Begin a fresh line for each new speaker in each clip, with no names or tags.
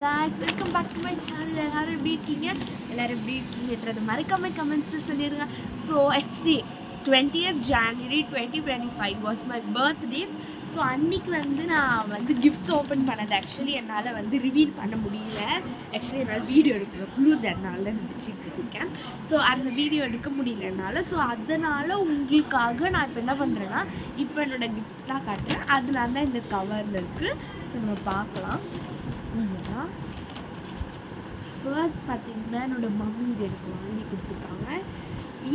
guys, welcome back to my channel. எல்லாரும் எப்படி இருக்கீங்கன்றது மறக்காம கமெண்ட்ஸ் சொல்லிடுங்க. So yesterday 20th January 2025 was my birthday. So அன்றைக்கி நான் கிஃப்ட்ஸ் ஓப்பன் பண்ணது ஆக்சுவலி என்னால் ரிவீல் பண்ண முடியல. ஆக்சுவலி என்னால் வீடியோ எடுக்கணும், குளிர்தனால வச்சுட்டு இருக்கேன். ஸோ அந்த வீடியோ எடுக்க முடியல என்னால். ஸோ அதனால் உங்களுக்காக நான் இப்போ என்ன பண்ணுறேன்னா, இப்போ என்னோடய கிஃப்ட்ஸ் தான் காட்டுறேன். அதனால தான் இந்த கவரில் இருக்குது. ஸோ நம்ம பார்க்கலாம். இதுதான் ஃபர்ஸ்ட் பார்த்தீங்கன்னா என்னோடய மம்மி இது எனக்கு வாங்கி கொடுத்துருக்காங்க.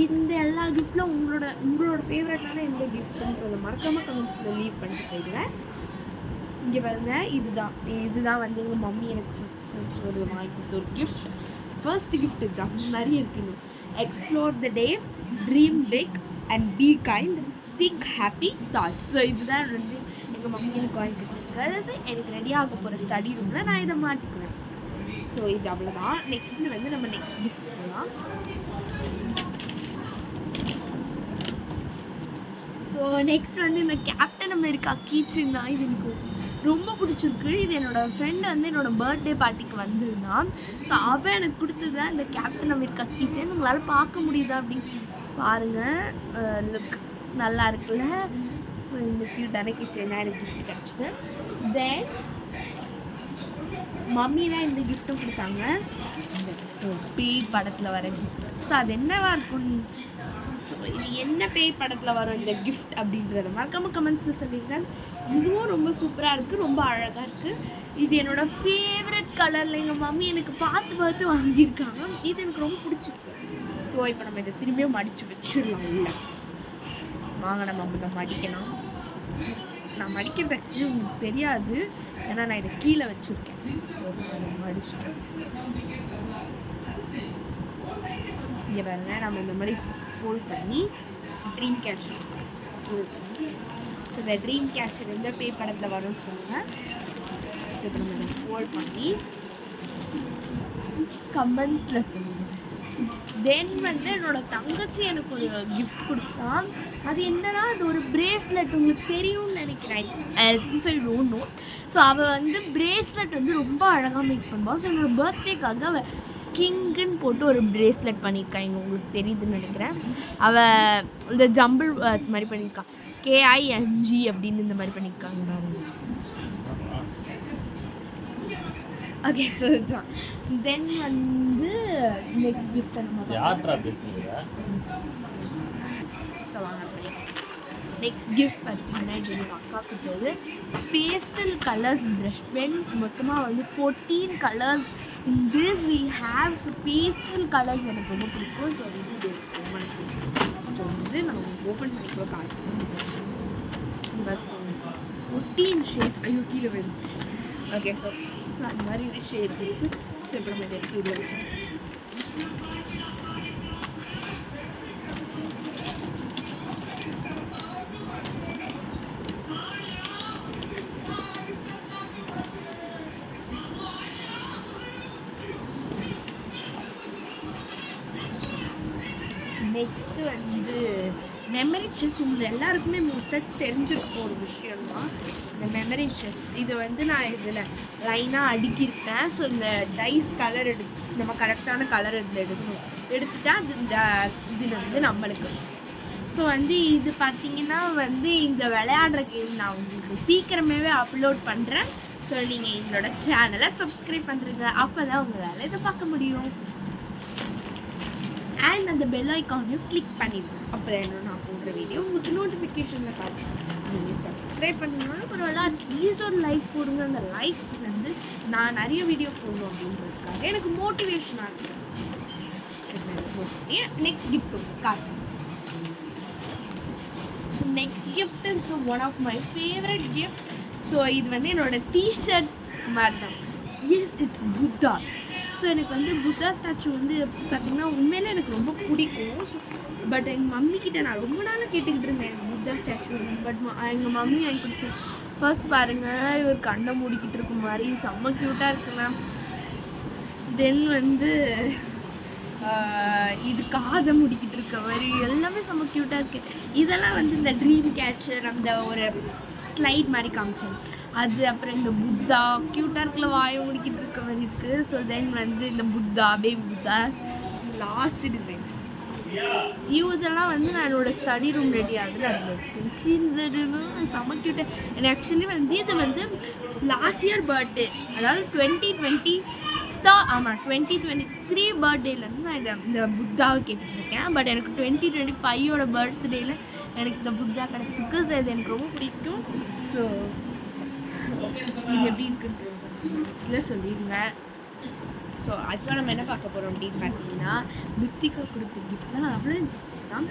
இந்த எல்லா கிஃப்ட்டும் உங்களோட ஃபேவரட்டான எந்த கிஃப்ட்டுன்றதை மறக்காமல் கமெண்ட்ஸில் லீவ் பண்ணிட்டு போயிடுவேன். இங்கே பாருங்க, இதுதான் எங்கள் மம்மி எனக்கு ஃபஸ்ட் ஒரு வாங்கி கொடுத்த ஒரு கிஃப்ட். ஃபர்ஸ்ட் கிஃப்ட் இதுதான். நிறைய இருக்குங்க. Explore the day, dream big and be kind, think happy thoughts. So இதுதான் எங்கள் மம்மி எனக்கு வாங்கி கொடுத்துருக்கிறது. எனக்கு ரெடியாக போகிற ஸ்டடி ரூமில் நான் இதை மாட்டிக்குவேன். ஸோ இது அவ்வளோதான். நெக்ஸ்ட்டு நம்ம நெக்ஸ்ட் கிஃப்ட் போகலாம். ஸோ நெக்ஸ்ட் இந்த கேப்டன் அமெரிக்கா கீச்செயின் தான். இது எனக்கு ரொம்ப பிடிச்சிருக்கு. இது என்னோடய ஃப்ரெண்டு என்னோடய பர்த்டே பார்ட்டிக்கு வந்திருந்தான். ஸோ அவன் எனக்கு கொடுத்தது இந்த கேப்டன் அமெரிக்கா கீச்செயின். உங்களால் பார்க்க முடியுதா அப்படின்னு பாருங்கள். லுக் நல்லா இருக்குல்ல. ஸோ இந்த க்யூட்டான கீச்செயினாக எனக்கு கிஃப்ட் கிடச்சிது. தென் மம்மி தான் இந்த கிஃப்ட்டும் கொடுத்தாங்க. இந்த பேய் படத்தில் வர கிஃப்ட். ஸோ அது என்னவா இருக்கும், ஸோ இது என்ன பேய் படத்தில் வரும் இந்த கிஃப்ட் அப்படின்றத மறக்காம கமெண்ட்ஸில் சொல்லியிருக்கேன். இதுவும் ரொம்ப சூப்பராக இருக்குது, ரொம்ப அழகாக இருக்குது. இது என்னோடய ஃபேவரட் கலரில் எங்கள் மம்மி எனக்கு பார்த்து வாங்கியிருக்காங்க. இது எனக்கு ரொம்ப பிடிச்சிருக்கு. ஸோ இப்போ நம்ம இதை திரும்பியும் மடித்து வச்சிடலாம். இல்லை வாங்க, நம்ம மடிக்கணும். நான் மடிக்கிறது ஆக்சுவலி உங்களுக்கு தெரியாது, ஏன்னா நான் இதை கீழே வச்சுருக்கேன். ஸோ அதை மடிச்சுட்டேன். இங்கே பாருங்க, நம்ம இந்த மாதிரி ஃபோல்ட் பண்ணி ட்ரீம் கேச்சர் ஃபோல்ட் பண்ணி. ஸோ இந்த ட்ரீம் கேச்சர் எந்த பேய் படத்தில் வரும்னு சொல்லுங்கள். ஸோ இப்போ நம்ம இதை ஃபோல்ட் பண்ணி கமெண்ட்ஸில் சொல்லுங்கள். தென் என்னோடய தங்கச்சி எனக்கு ஒரு கிஃப்ட் கொடுத்தான். அது என்னன்னா, அது ஒரு பிரேஸ்லெட். உங்களுக்கு தெரியும்னு நினைக்கிறேன். So I don't know. So அவள் பிரேஸ்லெட் ரொம்ப அழகாக மேக் பண்ணுவாள். ஸோ என்னோடய பர்த்டேக்காக அவள் கிங்குன்னு போட்டு ஒரு பிரேஸ்லெட் பண்ணியிருக்காங்க. உங்களுக்கு தெரியுதுன்னு நினைக்கிறேன். அவள் இந்த ஜம்பிள் மாதிரி பண்ணியிருக்கான். KING அப்படின்னு இந்த மாதிரி பண்ணியிருக்காங்க பாருங்க. ஓகே, ஸோ இதுதான். Then next gift next gift பார்த்தீங்கன்னா இது எங்கள் அக்கா கொடுத்தது. Pastel colours brush pen. மொத்தமாக 14 colours in this we have. So pastel colours எனக்கு ரொம்ப பிடிக்கும். ஸோ இது ரொம்ப பிடிக்கும். ஸோ நான் ஓப்பன் பண்ணிக்கோ காட்டுறேன். 14 ஷேட்ஸ். ஐயோ, கீழே வந்துச்சு. ஓகே, ஸோ அந்த மாதிரி ஷேட்ஸ் இருக்குது. ஸோ இப்போ நம்ம இதை கீழே வச்சோம். Next memory chess. உங்களுக்கு எல்லாருக்குமே மோஸ்ட்டாக தெரிஞ்சிருக்க ஒரு விஷயம்தான் இந்த மெமரி செஸ். இது நான் இதில் லைனாக அடுக்கியிருப்பேன். ஸோ இந்த டைஸ் கலர் நம்ம கரெக்டான கலர் இதில் எடுத்துட்டா அது இதில் நம்மளுக்கு. ஸோ இது பார்த்திங்கன்னா இந்த விளையாடுற கேம் நான் உங்களுக்கு சீக்கிரமாகவே அப்லோட் பண்ணுறேன். ஸோ நீங்கள் எங்களோட சேனலை சப்ஸ்கிரைப் பண்ணுறீங்க. அப்போ தான் உங்களால் இதை பார்க்க முடியும். அண்ட் அந்த பெல் ஐக்கானையும் கிளிக் பண்ணிடுங்க. அப்போ தான் நான் போடுற வீடியோ உங்களுக்கு நோட்டிஃபிகேஷனில் பார்த்து நீங்கள் சப்ஸ்கிரைப் பண்ணிங்கனாலும் பரவாயில்ல. அட்லீஸ்ட் ஒரு லைக் போடுங்க. அந்த லைக் நான் நிறைய வீடியோ போடணும் அப்படின்றதுக்காக எனக்கு மோட்டிவேஷனாக இருக்குது. நெக்ஸ்ட் கிஃப்ட் காட்டு. Next gift is one of my favourite gift. So இது என்னோடய டிஷர்ட் மாதிரி தான். S, it's Buddha. ஸோ எனக்கு புத்தா ஸ்டாச்சு பார்த்திங்கன்னா உண்மையிலே எனக்கு ரொம்ப பிடிக்கும். ஸோ பட் எங்கள் மம்மிக்கிட்ட நான் ரொம்ப நாளாக கேட்டுக்கிட்டு இருந்தேன் எனக்கு புத்தா ஸ்டாச்சு. பட் எங்கள் மம்மி வாங்கி கொடுத்து. ஃபர்ஸ்ட் பாருங்கள், இவர் கண்ணை மூடிக்கிட்டு இருக்கும் மாதிரி செம்ம க்யூட்டாக இருக்கலாம். தென் இது காதை முடிக்கிட்டு இருக்க மாதிரி எல்லாமே செம்ம க்யூட்டாக இருக்குது. இதெல்லாம் இந்த ட்ரீம் கேச்சர் அந்த ஒரு ஸ்லைட் மாதிரி காமிச்சேன். அது அப்புறம் இந்த புத்தா க்யூட்டாக இருக்குல்ல, வாயை முடிக்கிட்டு இருக்க மாதிரி ஸோ தென் வந்து இந்த Buddha baby Buddha last design இதெல்லாம் வந்து நான் என்னோடய ஸ்டடி ரூம் ரெடி ஆகுது அதில் வச்சுப்பேன். சீன்ஸுன்னு சமைக்கிட்டு எனக்கு ஆக்சுவலி வந்து இது வந்து லாஸ்ட் இயர் பர்த்டே, அதாவது 2020 ஆமாம் 2023 பர்த்டேலேருந்து நான் இந்த புத்தாவை கேட்டுட்ருக்கேன். பட் எனக்கு 2025 பர்த்டேயில் எனக்கு இந்த புத்தா கிடச்சிருக்கு. ஸோ இது எனக்கு ரொம்ப பிடிக்கும். ஸோ இது எப்படி இருக்குன்னு சொல்லிடுங்க. ஸோ அதுக்காக நம்ம என்ன பார்க்க போகிறோம் அப்படின்னு பார்த்தீங்கன்னா, பிருத்திகா கொடுத்த கிஃப்ட்லாம் அவ்வளோ இருந்துச்சு தான்.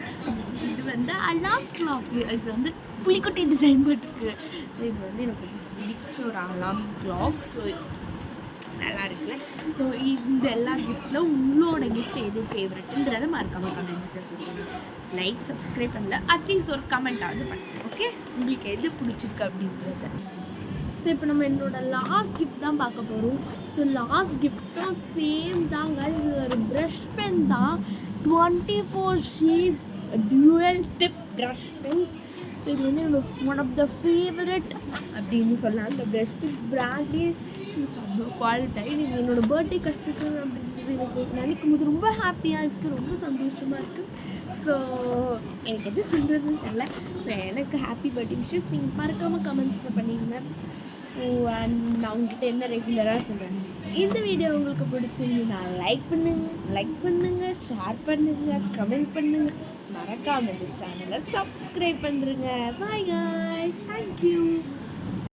இது வந்து அலாம் கிளாக், இது வந்து புலிக்கொட்டை டிசைன் போட்டுருக்கு. ஸோ இது வந்து எனக்கு பிடிச்ச ஒரு அலாம் கிளாக். ஸோ நல்லா இருக்குல்ல. ஸோ இந்த எல்லா கிஃப்ட்டில் உங்களோட கிஃப்ட் எது ஃபேவரட்ன்றதை மறக்காமல் கமெண்ட்ஸில் சொல்லுங்கள். லைக் சப்ஸ்கிரைப் பண்ணல, அட்லீஸ்ட் ஒரு கமெண்ட்டாவது பண்ணுங்கள். ஓகே, உங்களுக்கு எது பிடிச்சிருக்கு அப்படின்றத. ஸோ இப்போ நம்ம என்னோட லாஸ்ட் கிஃப்ட் தான் பார்க்க போகிறோம். ஸோ லாஸ்ட் கிஃப்ட்டும் சேம் தாங்க. இது ஒரு ப்ரஷ் பென் தான், 24 sheets dual tip brush pens. So இது வந்து என்னோட ஒன் ஆஃப் த ஃபேவரட் அப்படின்னு சொல்லலாம். இந்த ப்ரஷ் பென்ஸ் பிராண்ட்லேயே குவாலிட்டி. இது என்னோட பர்த்டே கிடச்சிருக்கு அப்படின்றது எனக்கு நினைக்கும் போது ரொம்ப ஹாப்பியாக இருக்குது, ரொம்ப சந்தோஷமாக இருக்குது. ஸோ எனக்கு எது சொல்கிறதுன்னு தெரியல. ஸோ எனக்கு ஹாப்பி பர்த்டே விஷஸ் நீங்கள் மறக்காமல் கமெண்ட்ஸில் பண்ணிடுங்க. ஸோ நான் உங்ககிட்ட என்ன ரெகுலராக சொல்கிறேன், இந்த வீடியோ உங்களுக்கு பிடிச்சிருந்தீங்கன்னா லைக் பண்ணுங்கள், ஷேர் பண்ணுங்கள், கமெண்ட் பண்ணுங்கள், மறக்காமல் இந்த சேனலை சப்ஸ்கிரைப் பண்ணுறேங்க. Bye guys, thank you.